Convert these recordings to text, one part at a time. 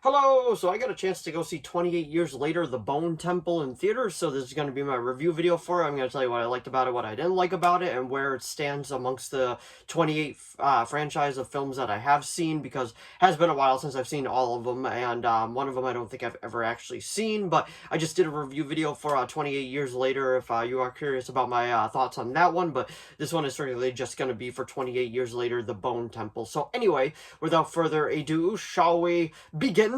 Hello! So I got a chance to go see 28 Years Later, The Bone Temple in theaters, so this is going to be my review video for it. I'm going to tell you what I liked about it, what I didn't like about it, and where it stands amongst the 28 franchise of films that I have seen, because it has been a while since I've seen all of them, and one of them I don't think I've ever actually seen, but I just did a review video for 28 Years Later if you are curious about my thoughts on that one, but this one is certainly just going to be for 28 Years Later, The Bone Temple. So anyway, without further ado, shall we begin?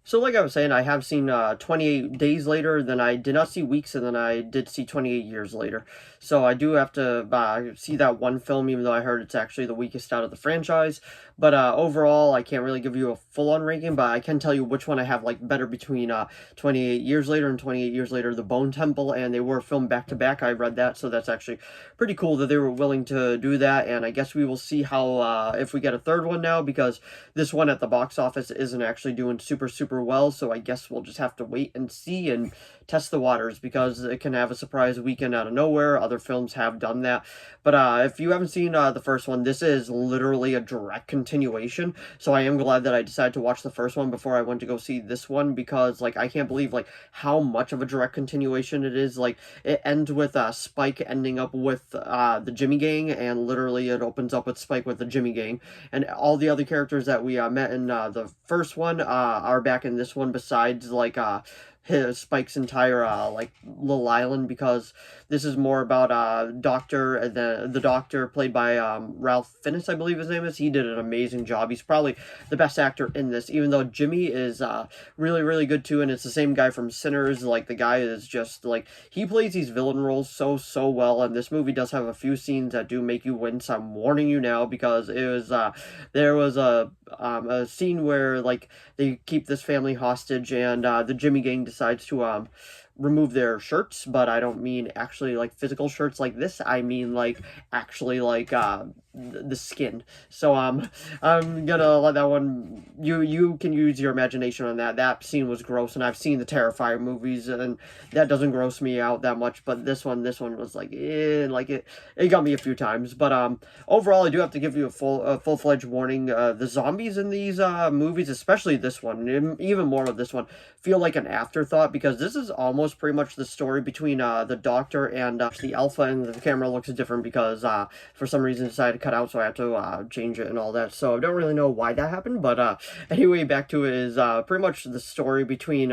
So like I was saying, I have seen 28 Days Later, then I did not see Weeks, and then I did see 28 Years Later. So I do have to see that one film, even though I heard it's actually the weakest out of the franchise. But overall, I can't really give you a full-on ranking, but I can tell you which one I have like better between 28 Years Later and 28 Years Later, The Bone Temple, and they were filmed back-to-back. I read that, so that's actually pretty cool that they were willing to do that, and I guess we will see how, if we get a third one now, because this one at the box office isn't actually doing super well, so I guess we'll just have to wait and see and test the waters, because it can have a surprise weekend out of nowhere. Other films have done that. But if you haven't seen the first one, this is literally a direct continuation, so I am glad that I decided to watch the first one before I went to go see this one, because like I can't believe like how much of a direct continuation it is. Like it ends with Spike ending up with the Jimmy Gang, and literally it opens up with Spike with the Jimmy Gang, and all the other characters that we met in the first one are back in this one, besides like his Spike's entire like little island, because this is more about Doctor, the Doctor played by Ralph Fiennes, I believe his name is. He did an amazing job. He's probably the best actor in this, even though Jimmy is really good too, and it's the same guy from Sinners. Like the guy is just like, he plays these villain roles so well, and this movie does have a few scenes that do make you wince. I'm warning you now, because it was there was a scene where like they keep this family hostage, and the Jimmy Gang decides to remove their shirts, but I don't mean actually like physical shirts like this. I mean like actually like the skin. So I'm gonna let that one, you can use your imagination on that. That scene was gross, and I've seen the Terrifier movies, and that doesn't gross me out that much, but this one was like like it got me a few times. But overall, I do have to give you a full-fledged warning. The zombies in these movies, especially this one, and even more of this one, feel like an afterthought, because this is almost pretty much the story between the Doctor and the Alpha, and the camera looks different because for some reason it decided to cut out, so I had to change it and all that. So I don't really know why that happened, but anyway, back to it is pretty much the story between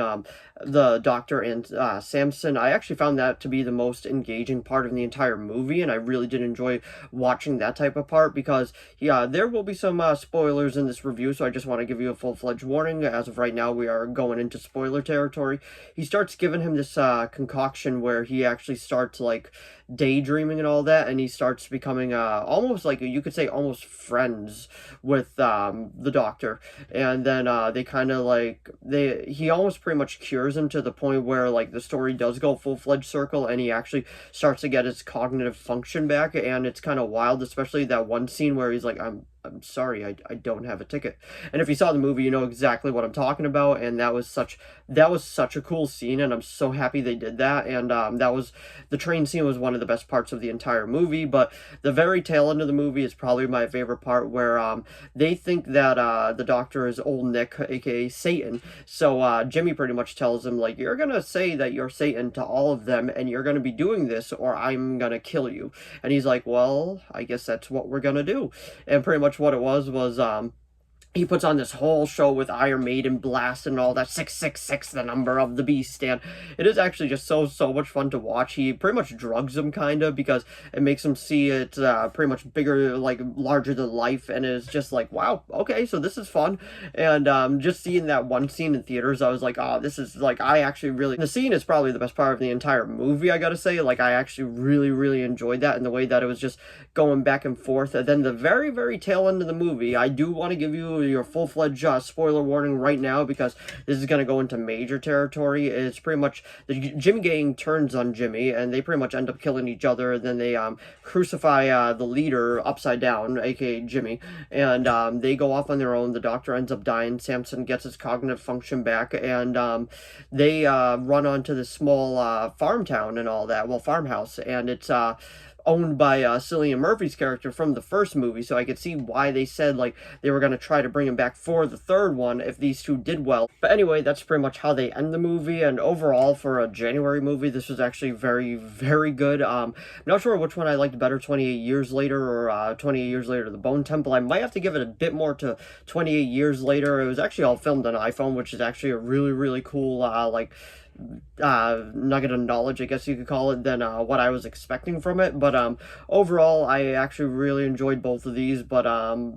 the Doctor and Samson. I actually found that to be the most engaging part of the entire movie, and I really did enjoy watching that type of part, because yeah, there will be some spoilers in this review, so I just want to give you a full-fledged warning. As of right now, we are going into spoiler territory. He starts giving him this concoction where he actually starts like daydreaming and all that, and he starts becoming almost like, you could say, almost friends with the Doctor, and then they kind of like, he almost pretty much cures him to the point where like the story does go full-fledged circle, and he actually starts to get his cognitive function back, and it's kind of wild, especially that one scene where he's like, I'm sorry, I don't have a ticket. And if you saw the movie, you know exactly what I'm talking about, and that was such a cool scene, and I'm so happy they did that. And the train scene was one of the best parts of the entire movie. But the very tail end of the movie is probably my favorite part, where they think that the Doctor is old Nick, aka Satan. So Jimmy pretty much tells him, like, you're gonna say that you're Satan to all of them, and you're gonna be doing this, or I'm gonna kill you. And he's like, well, I guess that's what we're gonna do. And pretty much what it was he puts on this whole show with Iron Maiden blast and all that, 666, the number of the beast, and it is actually just so much fun to watch. He pretty much drugs him, kind of, because it makes him see it pretty much bigger, like larger than life, and it's just like, wow, okay, so this is fun. And just seeing that one scene in theaters, I was like, oh, this is like, I actually really, the scene is probably the best part of the entire movie, I gotta say. Like, I actually really enjoyed that, and the way that it was just going back and forth. And then the very tail end of the movie, I do want to give you your full-fledged spoiler warning right now, because this is going to go into major territory. It's pretty much the Jimmy Gang turns on Jimmy, and they pretty much end up killing each other. And then they crucify the leader upside down, aka Jimmy, and they go off on their own. The Doctor ends up dying. Samson gets his cognitive function back, and they run onto this small farm town and all that, well, farmhouse, and it's owned by Cillian Murphy's character from the first movie, so I could see why they said like they were going to try to bring him back for the third one if these two did well. But anyway, that's pretty much how they end the movie, and overall for a January movie, this was actually very, very good. I'm not sure which one I liked better, 28 Years Later or 28 Years Later, The Bone Temple. I might have to give it a bit more to 28 Years Later. It was actually all filmed on iPhone, which is actually a really, really cool, nugget of knowledge, I guess you could call it, than what I was expecting from it. But overall, I actually really enjoyed both of these. But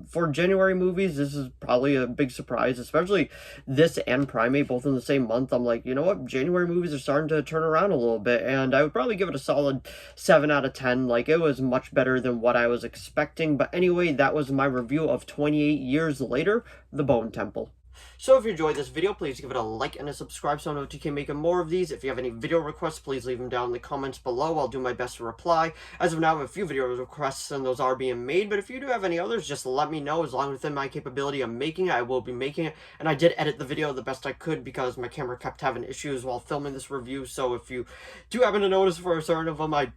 for January movies, this is probably a big surprise, especially this and Primate both in the same month. I'm like, you know what, January movies are starting to turn around a little bit, and I would probably give it a solid 7 out of 10. Like, it was much better than what I was expecting. But anyway, that was my review of 28 Years Later, The Bone Temple. So if you enjoyed this video, please give it a like and a subscribe so I know to keep making more of these. If you have any video requests, please leave them down in the comments below. I'll do my best to reply. As of now, I have a few video requests and those are being made, but if you do have any others, just let me know. As long as within my capability of making it, I will be making it. And I did edit the video the best I could because my camera kept having issues while filming this review. So if you do happen to notice for a certain of them, I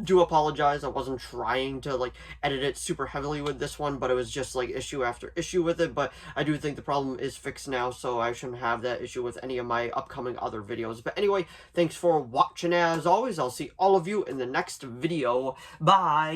do apologize. I wasn't trying to like edit it super heavily with this one, but it was just like issue after issue with it. But I do think the problem is fixed now, so I shouldn't have that issue with any of my upcoming other videos. But anyway, thanks for watching. As always, I'll see all of you in the next video. Bye.